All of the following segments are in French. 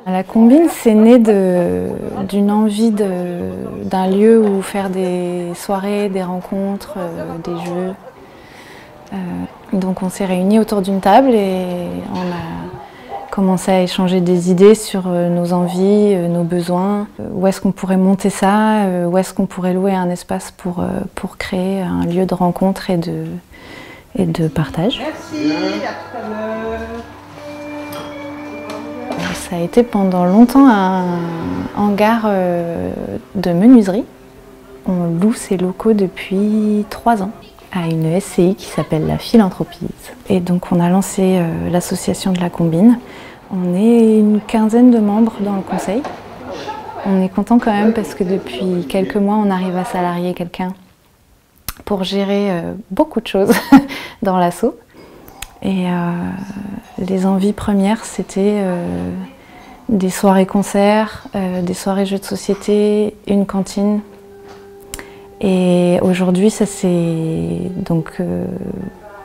La Combine, c'est né d'une envie d'un lieu où faire des soirées, des rencontres, des jeux. Donc on s'est réunis autour d'une table et on a commencé à échanger des idées sur nos envies, nos besoins. Où est-ce qu'on pourrait monter ça? Où est-ce qu'on pourrait louer un espace pour créer un lieu de rencontre et de partage? Merci, à tout à l'heure. Ça a été pendant longtemps un hangar de menuiserie. On loue ces locaux depuis 3 ans à une SCI qui s'appelle la Philanthropise. Et donc on a lancé l'association de la Combine. On est une quinzaine de membres dans le conseil. On est content quand même parce que depuis quelques mois on arrive à salarier quelqu'un pour gérer beaucoup de choses dans l'asso. Et les envies premières, c'était des soirées-concerts, des soirées jeux de société, une cantine. Et aujourd'hui, ça s'est donc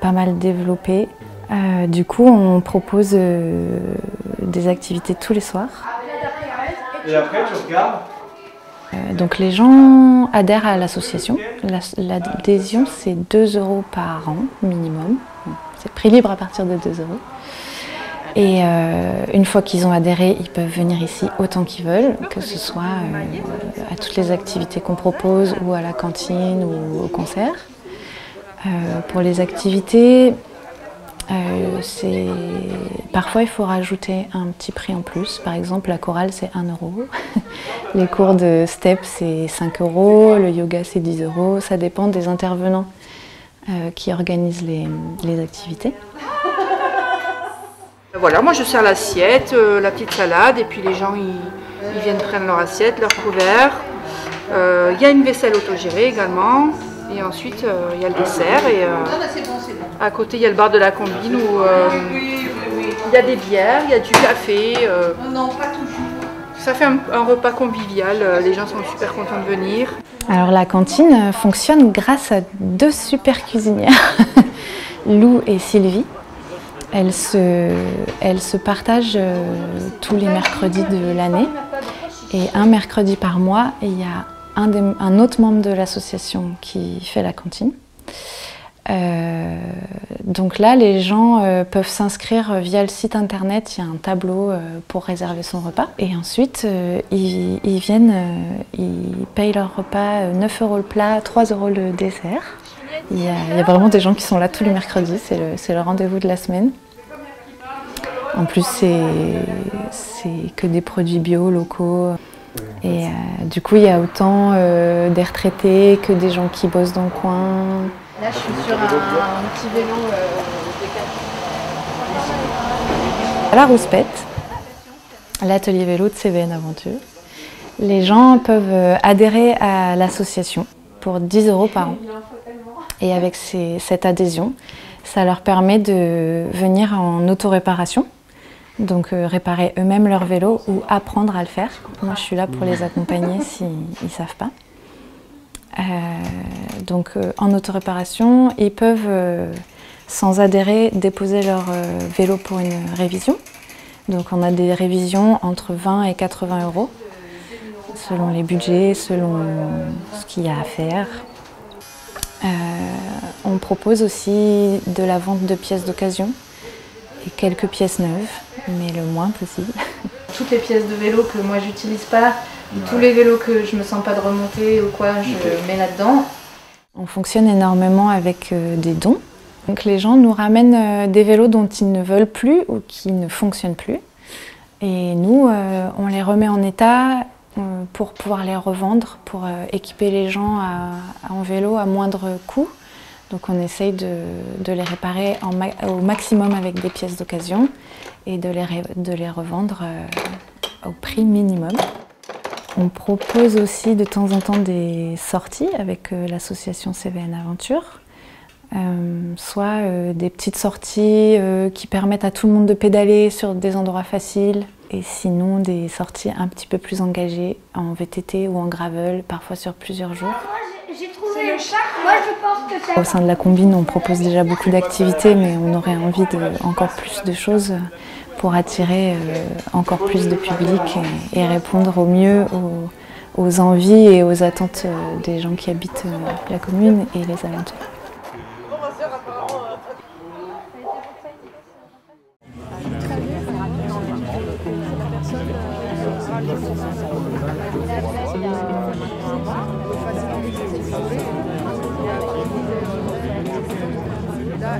pas mal développé. Du coup, on propose des activités tous les soirs. Et après, tu regardes. Donc les gens adhèrent à l'association. L'adhésion, c'est 2 € par an minimum. C'est prix libre à partir de 2 €. Et une fois qu'ils ont adhéré, ils peuvent venir ici autant qu'ils veulent, que ce soit à toutes les activités qu'on propose ou à la cantine ou au concert. Pour les activités, parfois il faut rajouter un petit prix en plus. Par exemple, la chorale c'est 1 €. Les cours de step c'est 5 €, le yoga c'est 10 €. Ça dépend des intervenants qui organisent les activités. Voilà, moi je sers l'assiette, la petite salade, et puis les gens ils viennent prendre leur assiette, leur couvert. Il y a une vaisselle autogérée également, et ensuite il y a le dessert, et à côté il y a le bar de la Combine où il y a des bières, il y a du café. Non, pas toujours. Ça fait un repas convivial, les gens sont super contents de venir. Alors la cantine fonctionne grâce à 2 super cuisinières, Lou et Sylvie. Elles se partagent tous les mercredis de l'année, et un mercredi par mois, il y a un autre membre de l'association qui fait la cantine. Donc là, les gens peuvent s'inscrire via le site internet, il y a un tableau pour réserver son repas. Et ensuite, ils viennent, ils payent leur repas 9 € le plat, 3 € le dessert. Il y a vraiment des gens qui sont là tous les mercredis, c'est le rendez-vous de la semaine. En plus, c'est que des produits bio, locaux. Et du coup, il y a autant des retraités que des gens qui bossent dans le coin. Là, je suis sur un petit vélo À la Rouspette, l'atelier vélo de CVN Aventure, les gens peuvent adhérer à l'association pour 10 € par an. Et avec cette adhésion, ça leur permet de venir en autoréparation, donc réparer eux-mêmes leur vélo ou apprendre à le faire. Moi, je suis là pour les accompagner s'ils ne savent pas. Donc en autoréparation, ils peuvent, sans adhérer, déposer leur vélo pour une révision. Donc on a des révisions entre 20 et 80 €, selon les budgets, selon ce qu'il y a à faire. On propose aussi de la vente de pièces d'occasion et quelques pièces neuves, mais le moins possible. Toutes les pièces de vélo que moi j'utilise pas, tous les vélos que je me sens pas de remonter ou quoi, je mets là-dedans. On fonctionne énormément avec des dons. Donc les gens nous ramènent des vélos dont ils ne veulent plus ou qui ne fonctionnent plus. Et nous, on les remet en état pour pouvoir les revendre, pour équiper les gens en vélo à moindre coût. Donc on essaye de les réparer au maximum avec des pièces d'occasion et de les revendre au prix minimum. On propose aussi de temps en temps des sorties avec l'association CVN Aventure. Soit des petites sorties qui permettent à tout le monde de pédaler sur des endroits faciles, et sinon des sorties un petit peu plus engagées en VTT ou en gravel, parfois sur plusieurs jours. J'ai trouvé moi je pense que c'est... Au sein de la Combine, on propose déjà beaucoup d'activités, mais on aurait envie de encore plus de choses pour attirer encore plus de public et répondre au mieux aux envies et aux attentes des gens qui habitent la commune et les alentours. Là,